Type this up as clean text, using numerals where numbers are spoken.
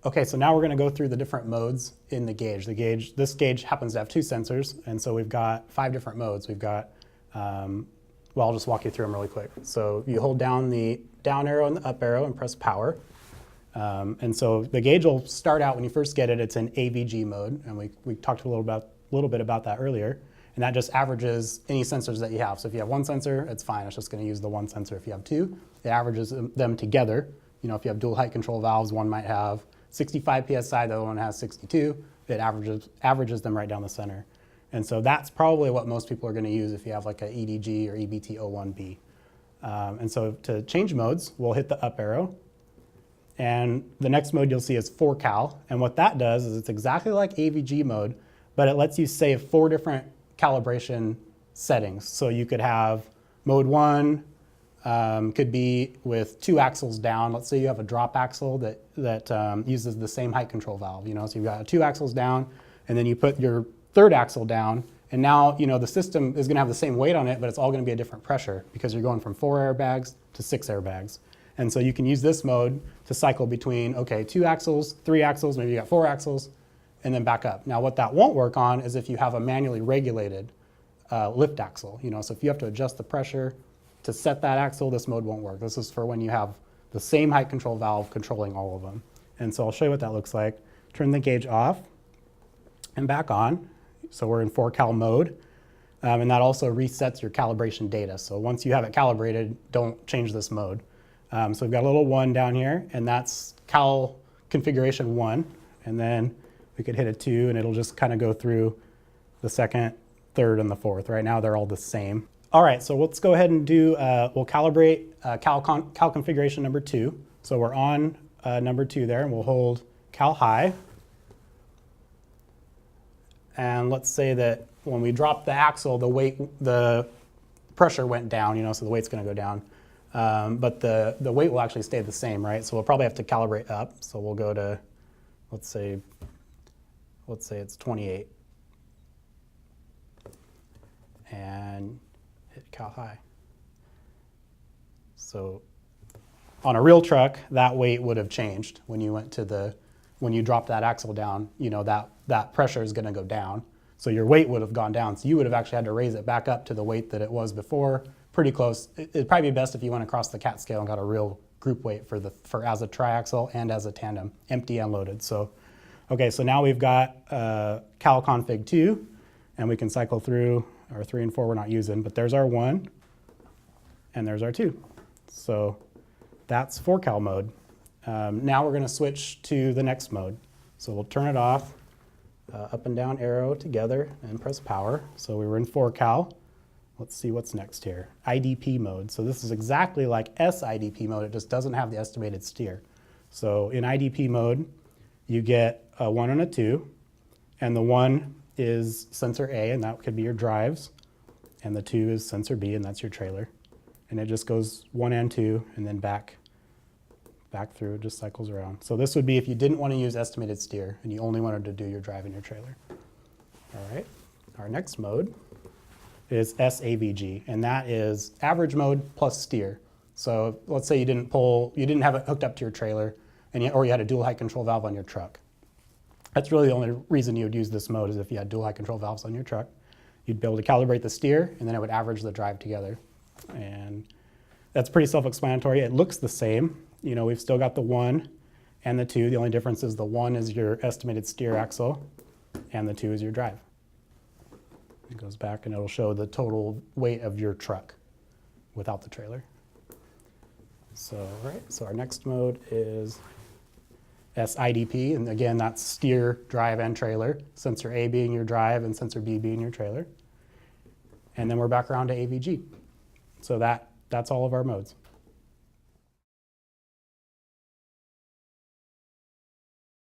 Okay, so now we're going to go through the different modes in the gauge. This gauge happens to have 2 sensors, and so we've got 5 different modes. We've got, well, I'll just walk you through them really quick. So you hold down the down arrow and the up arrow and press power. And so the gauge will start out when you first get it, it's in Abg mode, and we talked a little bit about that earlier. And that just averages any sensors that you have. So if you have 1 sensor, it's fine. It's just going to use the 1 sensor. If you have 2, it averages them together. You know, if you have dual height control valves, one might have 65 psi, the other one has 62. It averages them right down the center. And so that's probably what most people are going to use if you have like a EDG or EBT01B. And so to change modes, we'll hit the up arrow. And the next mode you'll see is 4cal. And what that does is it's exactly like Abg mode, but it lets you save 4 different calibration settings. So you could have mode 1, could be with 2 axles down. Let's say you have a drop axle that uses the same height control valve. You know, so you've got 2 axles down, and then you put your 3rd axle down, and now you know the system is going to have the same weight on it, but it's all going to be a different pressure because you're going from 4 airbags to 6 airbags. And so you can use this mode to cycle between, okay, 2 axles, 3 axles, maybe you got 4 axles, and then back up. Now what that won't work on is if you have a manually regulated lift axle. You know, so if you have to adjust the pressure to set that axle, this mode won't work. This is for when you have the same height control valve controlling all of them. And so I'll show you what that looks like. Turn the gauge off and back on. So we're in 4cal mode. And that also resets your calibration data. So once you have it calibrated, don't change this mode. So we've got a little 1 down here, and that's cal configuration 1. And then we could hit a 2, and it'll just kind of go through the 2nd, 3rd, and the 4th. Right now they're all the same. All right, so let's go ahead and do, we'll calibrate cal configuration number 2. So we're on number 2 there, and we'll hold cal high. And let's say that when we drop the axle, the pressure went down, you know, so the weight's going to go down. But the weight will actually stay the same, right? So we'll probably have to calibrate up. So we'll go to, let's say it's 28. And hit cal high. So on a real truck, that weight would have changed when you went to when you dropped that axle down, you know, that pressure is going to go down. So your weight would have gone down. So you would have actually had to raise it back up to the weight that it was before, pretty close. It'd probably be best if you went across the cat scale and got a real group weight for as a triaxle and as a tandem, empty and loaded. So, okay, so now we've got cal config 2, and we can cycle through our 3 and 4 we're not using, but there's our 1, and there's our 2. So that's 4cal mode. Now we're going to switch to the next mode. So we'll turn it off, up and down arrow together, and press power. So we were in 4cal. Let's see what's next here. IDP mode. So this is exactly like SIDP mode, it just doesn't have the estimated steer. So in IDP mode, you get a 1 and a 2, and the 1 is sensor A, and that could be your drives, and the 2 is sensor B, and that's your trailer. And it just goes 1 and 2, and then back through, it just cycles around. So this would be if you didn't want to use estimated steer, and you only wanted to do your drive and your trailer. All right, our next mode is SAVG, and that is average mode plus steer. So let's say you didn't have it hooked up to your trailer, or you had a dual height control valve on your truck. That's really the only reason you would use this mode, is if you had dual height control valves on your truck. You'd be able to calibrate the steer, and then it would average the drive together. And that's pretty self-explanatory. It looks the same. You know, we've still got the 1 and the 2. The only difference is the 1 is your estimated steer axle, and the 2 is your drive. It goes back, and it'll show the total weight of your truck without the trailer. So, right, so our next mode is SIDP, and again, that's steer, drive, and trailer. Sensor A being your drive, and sensor B being your trailer. And then we're back around to AVG. So that's all of our modes.